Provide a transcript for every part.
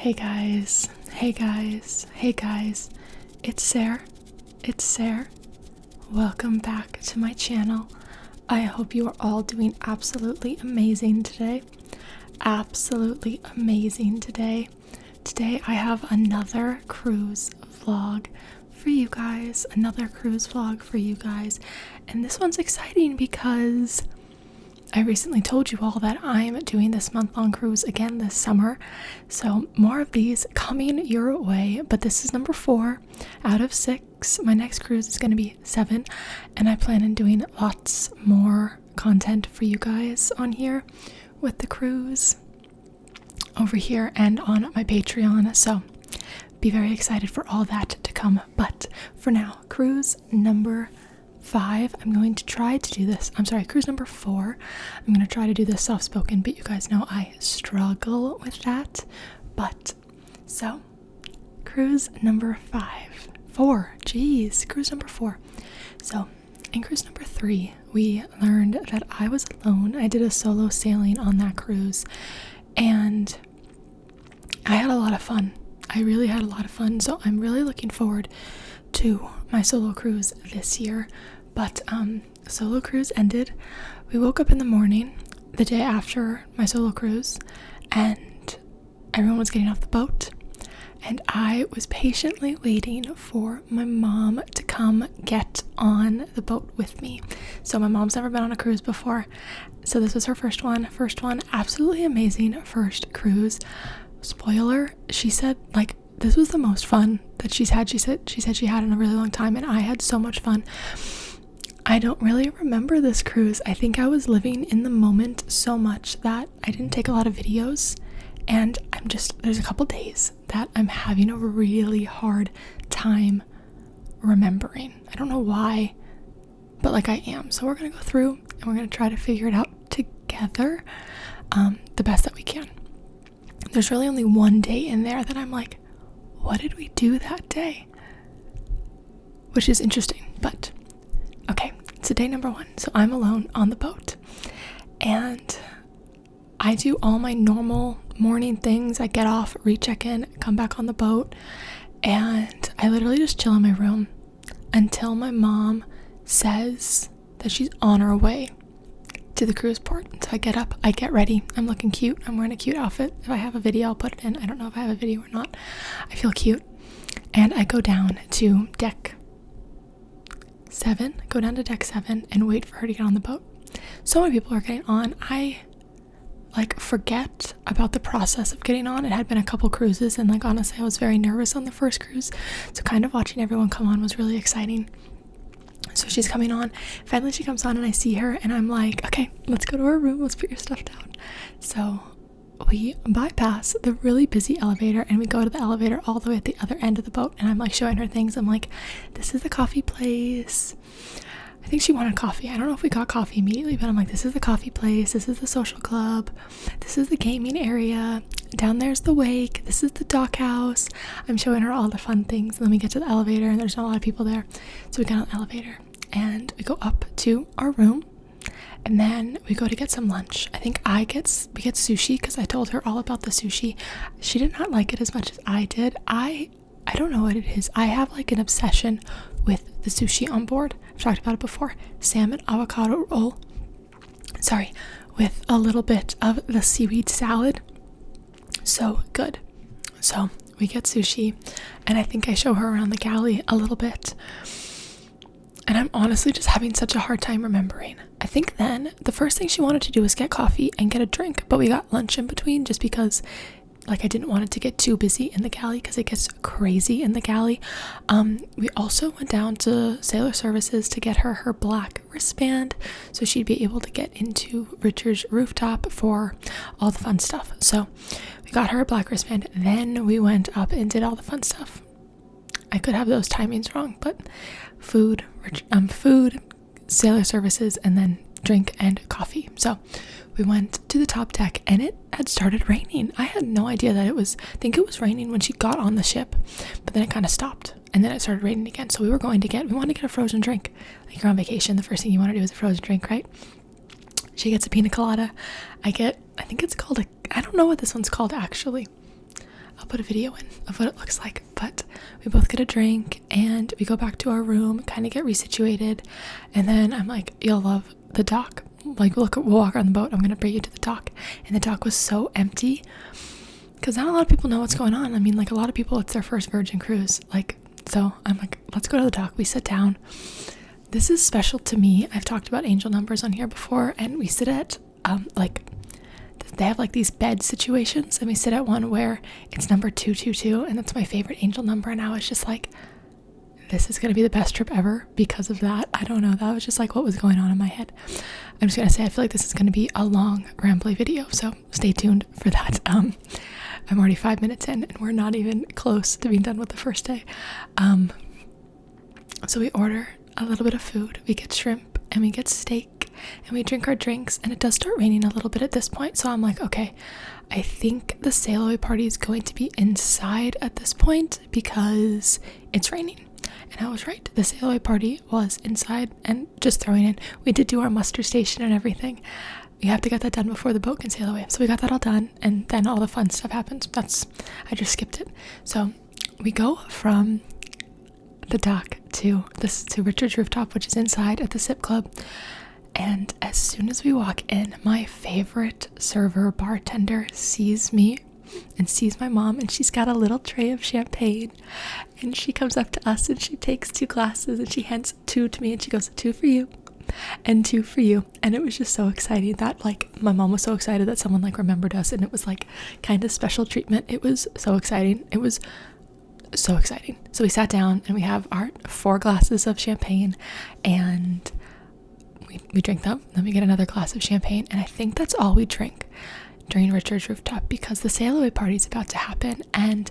Hey guys, hey guys, hey guys, it's Sarah. Welcome back to my channel. I hope you are all doing absolutely amazing today. Today I have another cruise vlog for you guys, and this one's exciting because I recently told you all that I'm doing this month-long cruise again this summer, so more of these coming your way, but this is number 4 out of 6. My next cruise is going to be 7, and I plan on doing lots more content for you guys on here with the cruise over here and on my Patreon, so be very excited for all that to come. But for now, cruise number 5, I'm going to try to do this. Cruise number 4. I'm going to try to do this soft spoken, but you guys know I struggle with that. But so, cruise number 4. So, in cruise number 3, we learned that I was alone. I did a solo sailing on that cruise, and I had a lot of fun. I really had a lot of fun, so I'm really looking forward to my solo cruise this year. But solo cruise ended. We woke up in the morning the day after my solo cruise, and everyone was getting off the boat, and I was patiently waiting for my mom to come get on the boat with me. So my mom's never been on a cruise before, so this was her first one, absolutely amazing first cruise. Spoiler, she said this was the most fun that she's had. She said she had in a really long time, and I had so much fun. I don't really remember this cruise. I think I was living in the moment so much that I didn't take a lot of videos, and there's a couple days that I'm having a really hard time remembering. I don't know why, but I am. So we're gonna go through and we're gonna try to figure it out together the best that we can. There's really only one day in there that I'm like, what did we do that day? Which is interesting, but okay, so day number 1. So I'm alone on the boat, and I do all my normal morning things. I get off, recheck in, come back on the boat, and I literally just chill in my room until my mom says that she's on her way to the cruise port. So I get up, I get ready, I'm looking cute, I'm wearing a cute outfit. If I have a video, I'll put it in. I don't know if I have a video or not. I feel cute, and I go down to deck 7, and wait for her to get on the boat. So many people are getting on. I forget about the process of getting on. It had been a couple cruises, and honestly I was very nervous on the first cruise, so kind of watching everyone come on was really exciting. So she's coming on. Finally she comes on, and I see her, and I'm like, okay, let's go to our room, let's put your stuff down. So we bypass the really busy elevator, and we go to the elevator all the way at the other end of the boat, and I'm showing her things. I'm like, this is the coffee place. I think she wanted coffee. I don't know if we got coffee immediately, but I'm like, this is the coffee place, this is the social club, this is the gaming area, down there's the wake, this is the dock house. I'm showing her all the fun things, and then we get to the elevator, and there's not a lot of people there, so we get on the elevator and we go up to our room, and then we go to get some lunch. I think we get sushi because I told her all about the sushi. She did not like it as much as I did. I don't know what it is. I have an obsession with the sushi on board. I've talked about it before. Salmon avocado roll. With a little bit of the seaweed salad. So good. So we get sushi, and I think I show her around the galley a little bit. And I'm honestly just having such a hard time remembering. I think then the first thing she wanted to do was get coffee and get a drink, but we got lunch in between just because I didn't want it to get too busy in the galley, because it gets crazy in the galley. We also went down to Sailor Services to get her black wristband, so she'd be able to get into Richard's rooftop for all the fun stuff. So we got her a black wristband, then we went up and did all the fun stuff. I could have those timings wrong, but food, Sailor Services, and then drink and coffee. So we went to the top deck, and it had started raining. I had no idea that I think it was raining when she got on the ship, but then it kind of stopped, and then it started raining again. So we wanted to get a frozen drink. You're on vacation, the first thing you want to do is a frozen drink, right? She gets a pina colada. I think it's called I don't know what this one's called actually. I'll put a video in of what it looks like. But we both get a drink and we go back to our room, kind of get resituated, and then I'm like, you'll love the dock. Like, we'll walk on the boat. I'm gonna bring you to the dock. And the dock was so empty because not a lot of people know what's going on. I mean, like, a lot of people, it's their first Virgin cruise. Like, so I'm like, let's go to the dock. We sit down. This is special to me. I've talked about angel numbers on here before, and we sit at like, they have like these bed situations, and we sit at one where it's number 222, and that's my favorite angel number. And I was just like, this is gonna be the best trip ever because of that. I don't know, that was just like what was going on in my head. I'm just gonna say, I feel like this is gonna be a long rambly video, so stay tuned for that. I'm already 5 minutes in and we're not even close to being done with the first day. So we order a little bit of food. We get shrimp and we get steak and we drink our drinks, and it does start raining a little bit at this point. So I'm like, okay, I think the sail away party is going to be inside at this point because it's raining. And I was right. The sail away party was inside, and just throwing in, we did do our muster station and everything. You have to get that done before the boat can sail away. So we got that all done, and then all the fun stuff happens. I just skipped it. So we go from the dock to Richard's rooftop, which is inside at the Sip Club. And as soon as we walk in, my favorite server bartender sees me and sees my mom, and she's got a little tray of champagne, and she comes up to us and she takes 2 glasses and she hands 2 to me, and she goes, 2 for you and 2 for you. And it was just so exciting that, like, my mom was so excited that someone like remembered us, and it was like kind of special treatment. It was so exciting. It was so exciting. So we sat down and we have our 4 glasses of champagne, and we drink them. Then we get another glass of champagne, and I think that's all we drink during Richard's rooftop because the sail away party is about to happen. And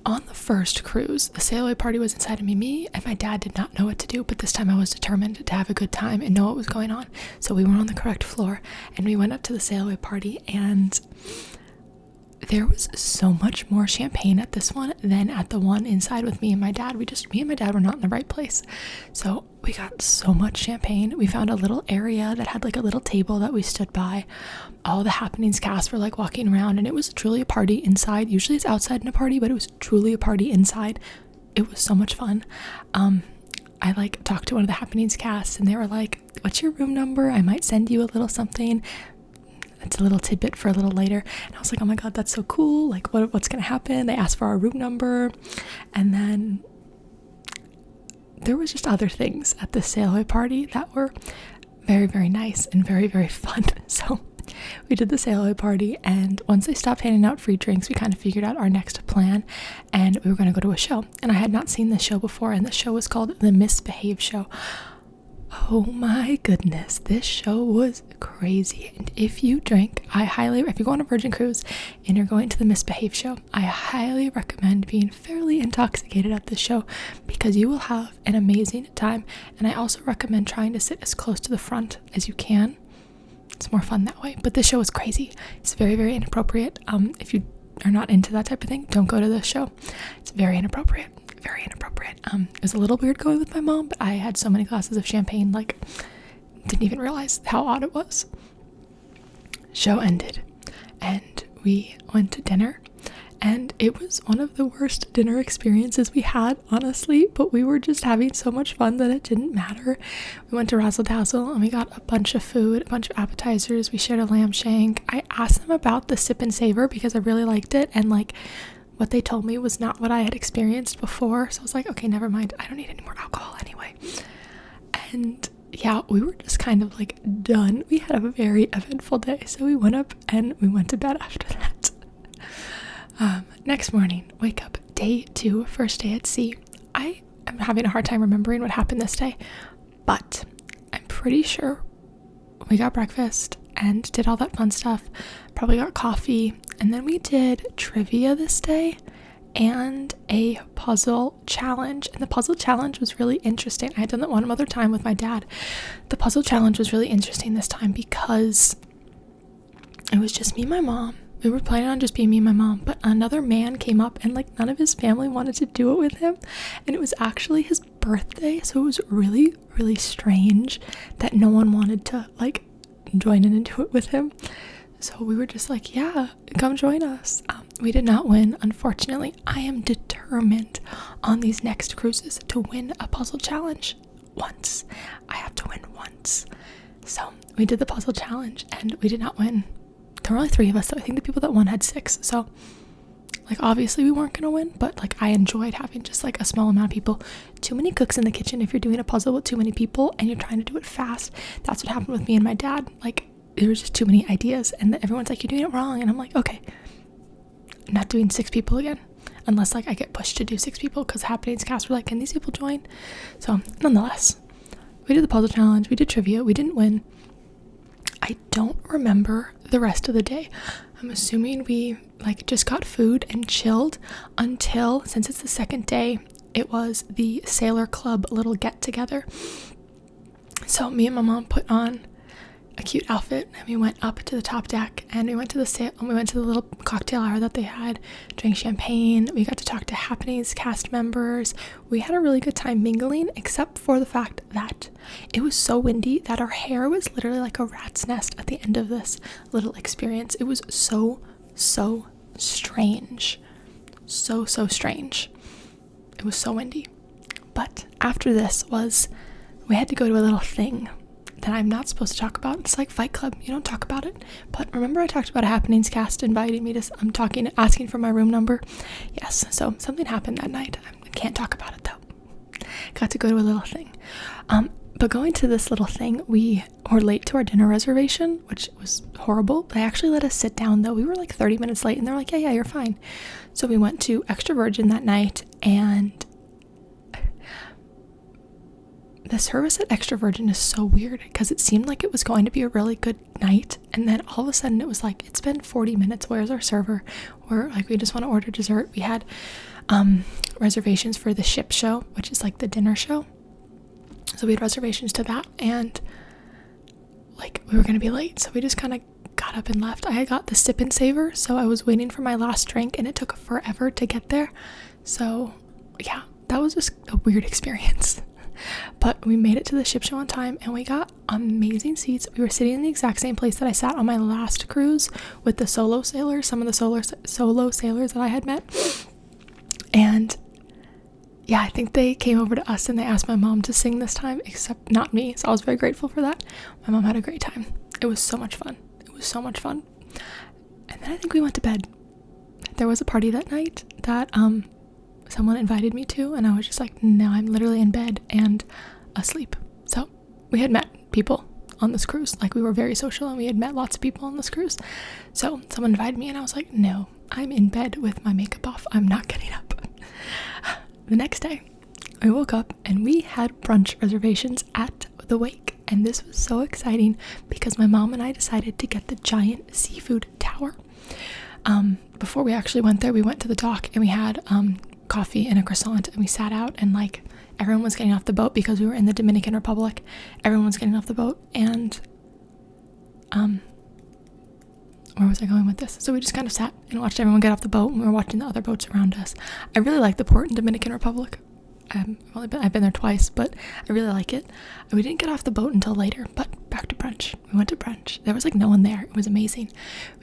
on the first cruise, the sail away party was inside of me and my dad did not know what to do, but this time I was determined to have a good time and know what was going on. So we were on the correct floor and we went up to the sail away party, and there was so much more champagne at this one than at the one inside with me and my dad. Me and my dad were not in the right place. So we got so much champagne. We found a little area that had like a little table that we stood by. All the happenings cast were like walking around, and it was truly a party inside. Usually it's outside in a party, but it was truly a party inside. It was so much fun. I like talked to one of the happenings cast, and they were like, what's your room number? I might send you a little something. It's a little tidbit for a little later. And I was like, oh my god, that's so cool. Like, what's gonna happen? They asked for our room number, and then there was just other things at the sail away party that were very, very nice and very, very fun. So we did the sail away party, and once they stopped handing out free drinks, we kind of figured out our next plan, and we were going to go to a show. And I had not seen this show before, and the show was called The Misbehave Show. Oh my goodness, this show was crazy. And if you if you go on a Virgin cruise and you're going to the Misbehave Show, I highly recommend being fairly intoxicated at this show because you will have an amazing time. And I also recommend trying to sit as close to the front as you can. It's more fun that way. But this show was crazy. It's very, very inappropriate. If you are not into that type of thing, don't go to this show. It's very inappropriate. Very inappropriate. It was a little weird going with my mom, but I had so many glasses of champagne, like, didn't even realize how odd it was. Show ended, and we went to dinner, and it was one of the worst dinner experiences we had, honestly, but we were just having so much fun that it didn't matter. We went to Razzle Dazzle, and we got a bunch of food, a bunch of appetizers. We shared a lamb shank. I asked them about the Sip and Savor because I really liked it, and, like, what they told me was not what I had experienced before. So I was like, okay, never mind. I don't need any more alcohol anyway. And yeah, we were just kind of like done. We had a very eventful day. So we went up and we went to bed after that. Next morning, wake up, day 2, first day at sea. I am having a hard time remembering what happened this day, but I'm pretty sure we got breakfast and did all that fun stuff. Probably got coffee, and then we did trivia this day and a puzzle challenge. And the puzzle challenge was really interesting. I had done that one other time with my dad. The puzzle challenge was really interesting this time because it was just me and my mom. We were planning on just being me and my mom, but another man came up and like none of his family wanted to do it with him, and it was actually his birthday, so it was really, really strange that no one wanted to like join in and do it with him. So we were just like, yeah, come join us. we did not win, unfortunately. I am determined on these next cruises to win a puzzle challenge once. I have to win once. So we did the puzzle challenge and we did not win. There were only 3 of us, so I think the people that won had 6. So like obviously we weren't gonna win, but like I enjoyed having just like a small amount of people. Too many cooks in the kitchen if you're doing a puzzle with too many people and you're trying to do it fast. That's what happened with me and my dad. Like there was just too many ideas and everyone's like, you're doing it wrong, and I'm like, okay, I'm not doing 6 people again unless like I get pushed to do 6 people, because Happenings cast were like, can these people join? So nonetheless, we did the puzzle challenge, we did trivia, we didn't win. I don't remember the rest of the day. I'm assuming we like just got food and chilled until, since it's the second day, it was the Sailor Club little get together. So me and my mom put on a cute outfit and we went up to the top deck and we went to the little cocktail hour that they had, drank champagne. We got to talk to Happenings cast members. We had a really good time mingling, except for the fact that it was so windy that our hair was literally like a rat's nest at the end of this little experience. It was so strange. So strange. It was so windy. But after this we had to go to a little thing that I'm not supposed to talk about. It's like Fight Club, you don't talk about it. But remember I talked about a Happenings cast inviting me to, asking for my room number? Yes, so something happened that night. I can't talk about it though. Got to go to a little thing. But going to this little thing, we were late to our dinner reservation, which was horrible. They actually let us sit down though. We were like 30 minutes late and they're like, yeah, you're fine. So we went to Extra Virgin that night, and the service at Extra Virgin is so weird because it seemed like it was going to be a really good night, and then all of a sudden it was like, it's been 40 minutes, where's our server? We're like, we just want to order dessert. We had reservations for the ship show, which is like the dinner show, so we had reservations to that, and like we were gonna be late, so we just kind of got up and left. I got the sip and savor, so I was waiting for my last drink and it took forever to get there. So yeah, that was just a weird experience. But we made it to the ship show on time and we got amazing seats. We were sitting in the exact same place that I sat on my last cruise with the solo sailors, some of the solo sailors that I had met. And yeah, I think they came over to us and they asked my mom to sing this time, except not me. So I was very grateful for that. My mom had a great time. It was so much fun. And then I think we went to bed. There was a party that night that someone invited me to, and I was just like, no, I'm literally in bed and asleep. So we had met people on this cruise. Like we were very social and we had met lots of people on this cruise. So someone invited me and I was like, no, I'm in bed with my makeup off. I'm not getting up. The next day I woke up and we had brunch reservations at the Wake, and this was so exciting because my mom and I decided to get the giant seafood tower. Before we actually went there, we went to the dock and we had coffee and a croissant, and we sat out, and like everyone was getting off the boat because we were in the Dominican Republic. Everyone was getting off the boat, and where was I going with this? So we just kind of sat and watched everyone get off the boat, and we were watching the other boats around us. I really like the port in Dominican Republic. I've been there twice, but I really like it. We didn't get off the boat until later, but back to brunch. We went to brunch. There was like no one there. It was amazing.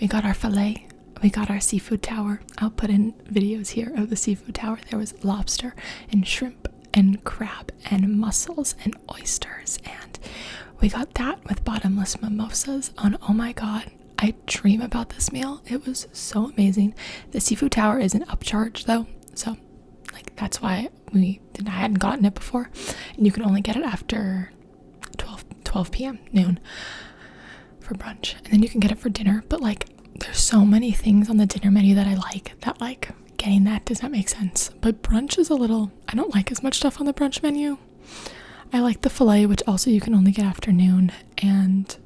We got our filet. We got our seafood tower. I'll put in videos here of the seafood tower. There was lobster and shrimp and crab and mussels and oysters, and we got that with bottomless mimosas. And oh my god, I dream about this meal. It was so amazing. The seafood tower is an upcharge though, so like that's why I hadn't gotten it before, and you can only get it after 12 p.m. noon for brunch, and then you can get it for dinner. But like there's so many things on the dinner menu that I like, that like getting that does not make sense. But brunch is I don't like as much stuff on the brunch menu. I like the filet, which also you can only get afternoon, and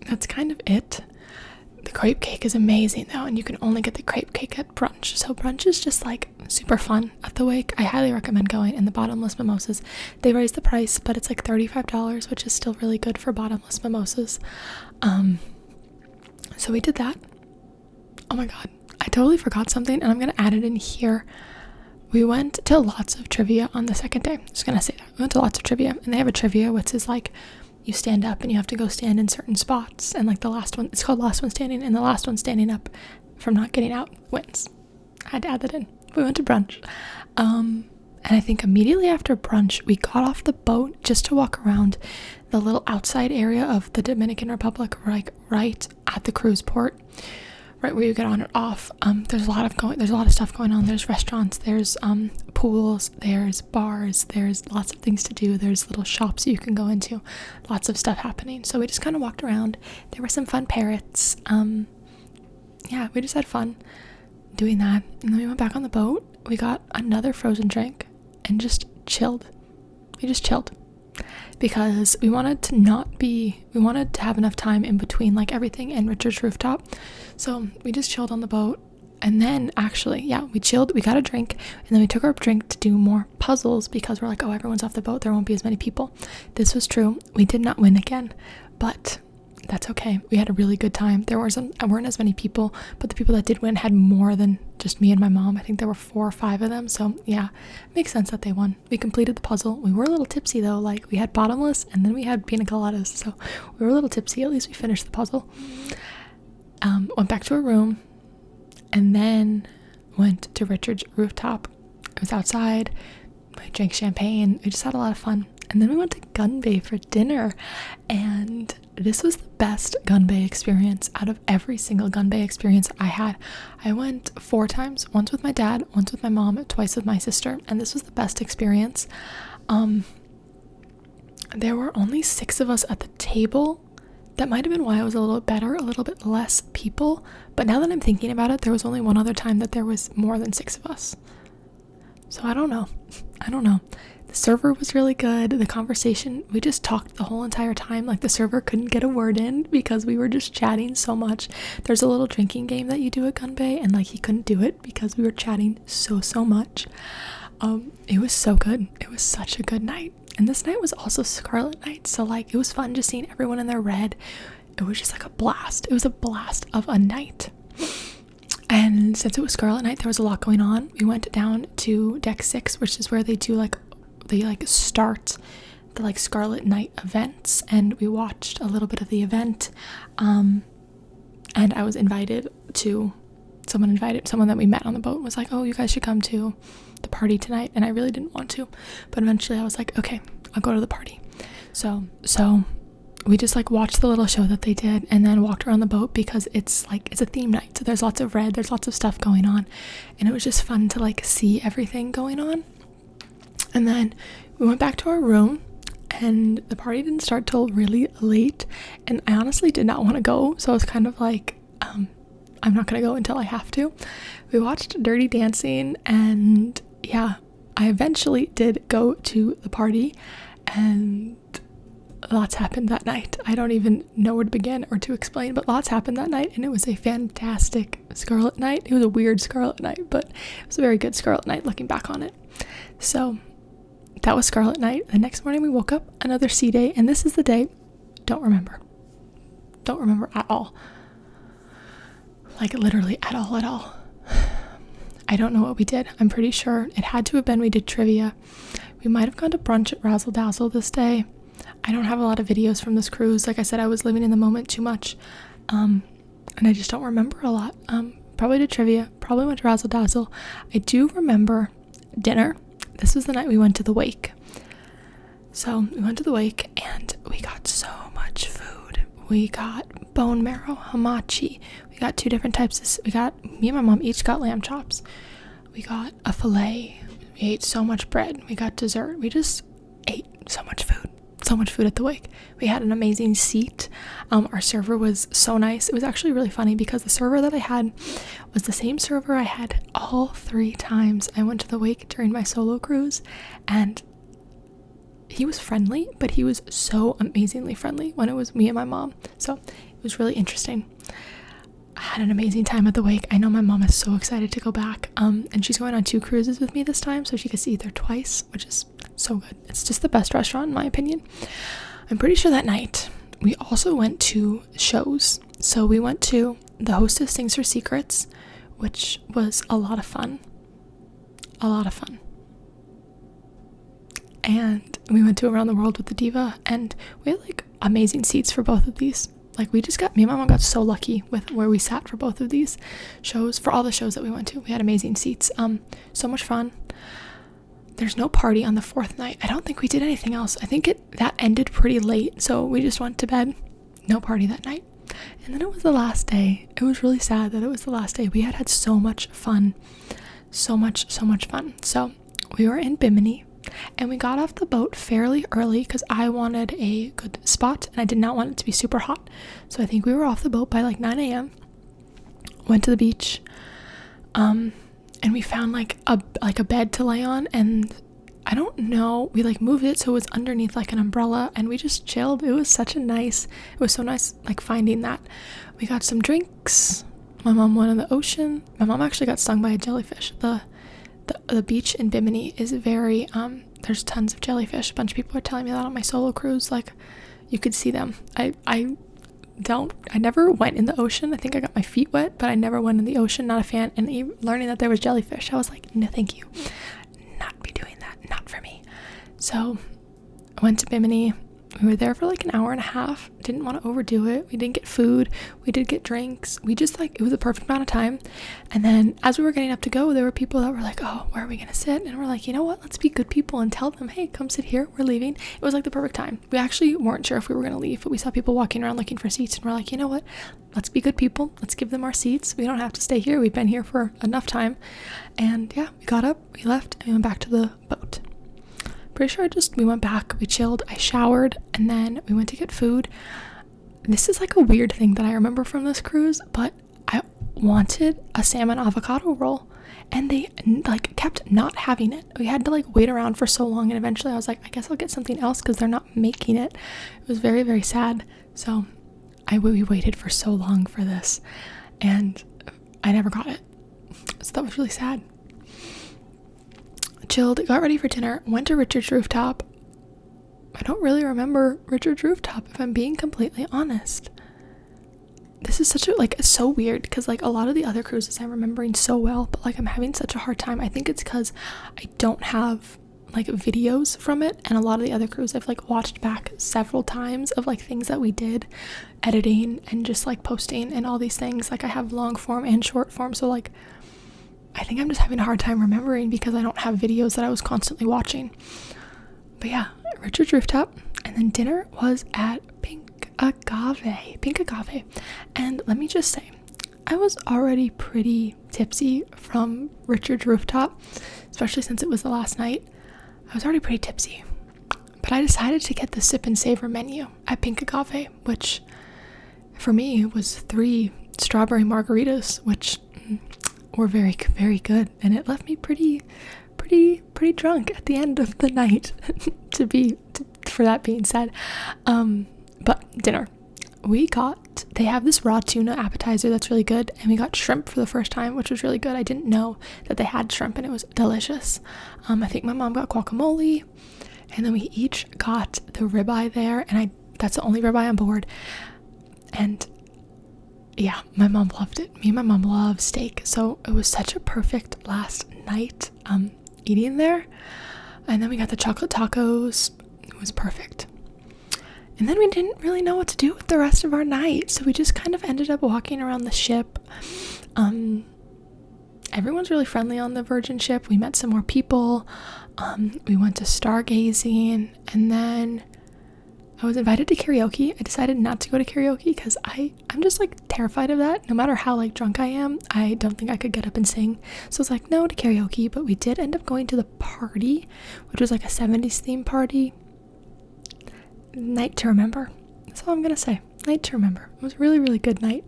that's kind of it. The crepe cake is amazing though, and you can only get the crepe cake at brunch. So brunch is just like super fun at the Wake. I highly recommend going. And the bottomless mimosas, they raised the price, but it's like $35, which is still really good for bottomless mimosas. So we did that. Oh my god, I totally forgot something, and I'm gonna add it in here. We went to lots of trivia on the second day. I'm just gonna say that. We went to lots of trivia, and they have a trivia which is like you stand up and you have to go stand in certain spots, and like the last one, it's called last one standing, and the last one standing up from not getting out wins. I had to add that in. We went to brunch. And I think immediately after brunch, we got off the boat just to walk around the little outside area of the Dominican Republic, like right at the cruise port, right where you get on or off. There's a lot of stuff going on. There's restaurants, there's pools, there's bars, there's lots of things to do. There's little shops you can go into, lots of stuff happening. So we just kind of walked around. There were some fun parrots. Yeah, we just had fun doing that. And then we went back on the boat. We got another frozen drink and just chilled. We just chilled because we wanted to have enough time in between like everything and Richard's rooftop. So we just chilled on the boat. And then actually, yeah, we chilled, we got a drink, and then we took our drink to do more puzzles because we're like, oh, everyone's off the boat, there won't be as many people. This was true. We did not win again, but that's okay. We had a really good time. There weren't as many people, but the people that did win had more than just me and my mom. I think there were 4 or 5 of them. So yeah, it makes sense that they won. We completed the puzzle. We were a little tipsy though. Like we had bottomless and then we had pina coladas. So we were a little tipsy. At least we finished the puzzle. Went back to our room and then went to Richard's rooftop. It was outside. We drank champagne. We just had a lot of fun. And then we went to Gun Bay for dinner, and this was the best Gun Bay experience out of every single Gun Bay experience I had. I went 4 times, once with my dad, once with my mom, twice with my sister, and this was the best experience. There were only 6 of us at the table. That might have been why it was a little better, a little bit less people, but now that I'm thinking about it, there was only one other time that there was more than 6 of us. So I don't know. The server was really good. The conversation, we just talked the whole entire time. Like the server couldn't get a word in because we were just chatting so much. There's a little drinking game that you do at Gun Bay, and like he couldn't do it because we were chatting so much. It was so good. It was such a good night. And this night was also Scarlet Night, so like it was fun just seeing everyone in their red. It was just like a blast. It was a blast of a night. And since it was Scarlet Night, there was a lot going on. We went down to deck 6, which is where they do start the like Scarlet Night events, and we watched a little bit of the event. And I was invited to someone that we met on the boat was like, oh, you guys should come to the party tonight, and I really didn't want to, but eventually I was like, okay, I'll go to the party. So we just like watched the little show that they did and then walked around the boat because it's a theme night, so there's lots of red, there's lots of stuff going on, and it was just fun to like see everything going on. And then we went back to our room, and the party didn't start till really late, and I honestly did not want to go, so I was kind of like, I'm not gonna go until I have to. We watched Dirty Dancing, and yeah, I eventually did go to the party, and lots happened that night. I don't even know where to begin or to explain, but lots happened that night, and it was a fantastic Scarlet Night. It was a weird Scarlet Night, but it was a very good Scarlet Night looking back on it. So that was Scarlet Night. The next morning we woke up, another sea day, and this is the day, don't remember at all. Like literally at all. I don't know what we did. I'm pretty sure it had to have been we did trivia. We might have gone to brunch at Razzle Dazzle this day. I don't have a lot of videos from this cruise. Like I said, I was living in the moment too much. And I just don't remember a lot. Probably did trivia, probably went to Razzle Dazzle. I do remember dinner. This was the night we went to the wake. So we went to the wake and we got so much food. We got bone marrow, hamachi. We got 2 different types. Me and my mom each got lamb chops. We got a filet. We ate so much bread. We got dessert. We just ate so much food. So much food at the wake. We had an amazing seat. Our server was so nice. It was actually really funny because the server that I had was the same server I had all 3 times I went to the wake during my solo cruise, and he was friendly, but he was so amazingly friendly when it was me and my mom. So it was really interesting. I had an amazing time at the wake. I know my mom is so excited to go back, and she's going on 2 cruises with me this time, so she gets to eat there twice, which is so good. It's just the best restaurant in my opinion. I'm pretty sure that night we also went to shows. So we went to The Hostess Sings Her Secrets, which was a lot of fun. And we went to Around the World with the Diva, and we had like amazing seats for both of these. Like, me and my mom got so lucky with where we sat for both of these shows, for all the shows that we went to. We had amazing seats. So much fun. There's no party on the fourth night. I don't think we did anything else. I think that ended pretty late, so we just went to bed. No party that night. And then it was the last day. It was really sad that it was the last day. We had so much fun. So much fun. So we were in Bimini, and we got off the boat fairly early because I wanted a good spot and I did not want it to be super hot. So I think we were off the boat by like 9 a.m. Went to the beach, and we found like a bed to lay on, and I don't know, we like moved it so it was underneath like an umbrella, and we just chilled. It was so nice like finding that. We got some drinks. My mom went in the ocean. My mom actually got stung by a jellyfish. The beach in Bimini is very there's tons of jellyfish. A bunch of people are telling me that on my solo cruise, like you could see them. I never went in the ocean. I think I got my feet wet, but I never went in the ocean. Not a fan. And even learning that there was jellyfish, I was like, no thank you, not be doing that, not for me. So I went to Bimini. We were there for like an hour and a half. Didn't want to overdo it. We didn't get food. We did get drinks. We just it was the perfect amount of time. And then as we were getting up to go, there were people that were like, oh, where are we going to sit? And we're like, you know what? Let's be good people and tell them, hey, come sit here. We're leaving. It was like the perfect time. We actually weren't sure if we were going to leave, but we saw people walking around looking for seats. And we're like, you know what? Let's be good people. Let's give them our seats. We don't have to stay here. We've been here for enough time. And yeah, we got up, we left, and we went back to the boat. Pretty sure we went back, we chilled, I showered, and then we went to get food. This is like a weird thing that I remember from this cruise, but I wanted a salmon avocado roll, and they like kept not having it. We had to like wait around for so long, and eventually I was like, I guess I'll get something else because they're not making it. It was very, very sad. So we waited for so long for this, and I never got it. So that was really sad. Chilled, got ready for dinner, went to Richard's Rooftop. I don't really remember Richard's Rooftop, if I'm being completely honest. This is so weird because like a lot of the other cruises I'm remembering so well, but like I'm having such a hard time. I think it's because I don't have like videos from it, and a lot of the other cruises I've like watched back several times of like things that we did, editing and just like posting and all these things. Like I have long form and short form, so like I think I'm just having a hard time remembering because I don't have videos that I was constantly watching. But yeah, Richard's Rooftop, and then dinner was at Pink Agave. And let me just say, I was already pretty tipsy from Richard's Rooftop, especially since it was the last night. I was already pretty tipsy, but I decided to get the sip and savor menu at Pink Agave, which for me was 3 strawberry margaritas, which were very, very good, and it left me pretty drunk at the end of the night. For that being said, but dinner, they have this raw tuna appetizer that's really good, and we got shrimp for the first time, which was really good. I didn't know that they had shrimp, and it was delicious. I think my mom got guacamole, and then we each got the ribeye there, and that's the only ribeye on board, and yeah, my mom loved it. Me and my mom love steak, so it was such a perfect last night eating there. And then we got the chocolate tacos. It was perfect. And then we didn't really know what to do with the rest of our night, so we just kind of ended up walking around the ship. Everyone's really friendly on the Virgin ship. We met some more people. We went to stargazing, and then I was invited to karaoke. I decided not to go to karaoke because I'm just like terrified of that. No matter how like drunk I am, I don't think I could get up and sing. So I was like, no to karaoke, but we did end up going to the party, which was like a 70s theme party. Night to remember. That's all I'm gonna say. Night to remember. It was a really, really good night.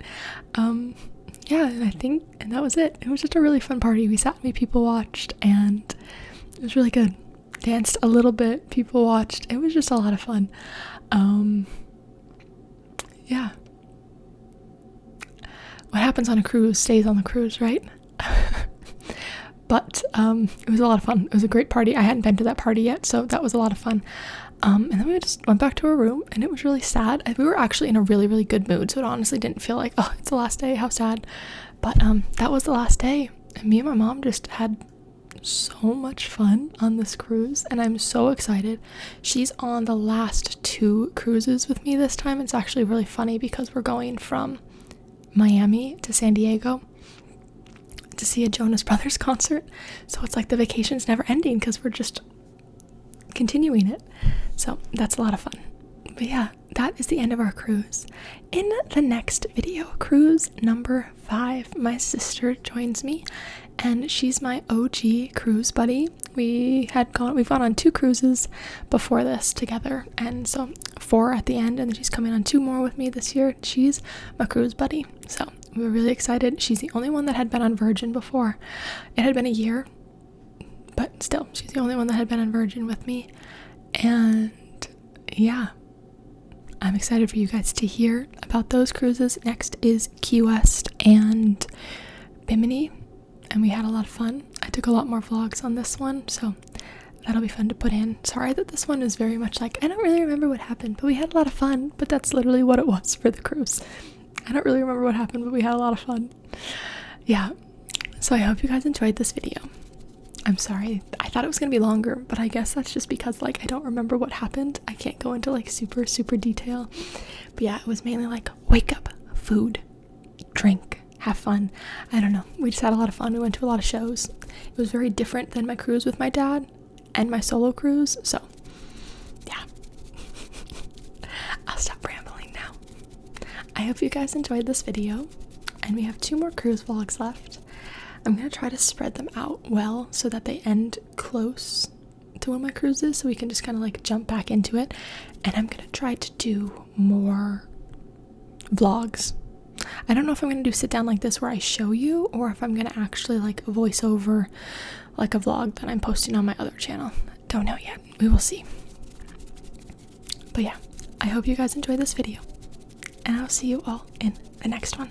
Yeah, and that was it. It was just a really fun party. We sat and people watched, and it was really good. Danced a little bit, people watched. It was just a lot of fun. Yeah. What happens on a cruise stays on the cruise, right? But it was a lot of fun. It was a great party. I hadn't been to that party yet, so that was a lot of fun. And then we just went back to our room, and it was really sad. We were actually in a really, really good mood, so it honestly didn't feel like, oh, it's the last day, how sad. But that was the last day, and me and my mom just had so much fun on this cruise, and I'm so excited. She's on the last 2 cruises with me this time. It's actually really funny because we're going from Miami to San Diego to see a Jonas Brothers concert, so it's like the vacation's never ending because we're just continuing it. So that's a lot of fun. But yeah, that is the end of our cruise. In the next video, cruise number 5, my sister joins me, and she's my OG cruise buddy. We've gone on 2 cruises before this together, and so 4 at the end, and then she's coming on 2 more with me this year. She's my cruise buddy, so we were really excited. She's the only one that had been on Virgin before. It had been a year, but still, she's the only one that had been on Virgin with me. And yeah, I'm excited for you guys to hear about those cruises. Next is Key West and Bimini, and we had a lot of fun. I took a lot more vlogs on this one, so that'll be fun to put in. Sorry that this one is very much like, I don't really remember what happened, but we had a lot of fun. But that's literally what it was for the cruise. I don't really remember what happened, but we had a lot of fun. Yeah, so I hope you guys enjoyed this video. I'm sorry, I thought it was gonna be longer, but I guess that's just because like I don't remember what happened. I can't go into like super detail. But yeah, it was mainly like wake up, food, drink, have fun. I don't know, we just had a lot of fun. We went to a lot of shows. It was very different than my cruise with my dad and my solo cruise, so yeah. I'll stop rambling now. I hope you guys enjoyed this video, and we have 2 more cruise vlogs left. I'm going to try to spread them out well so that they end close to one of my cruises, so we can just kind of like jump back into it. And I'm going to try to do more vlogs. I don't know if I'm going to do sit down like this where I show you, or if I'm going to actually like voice over like a vlog that I'm posting on my other channel. Don't know yet. We will see. But yeah, I hope you guys enjoyed this video, and I'll see you all in the next one.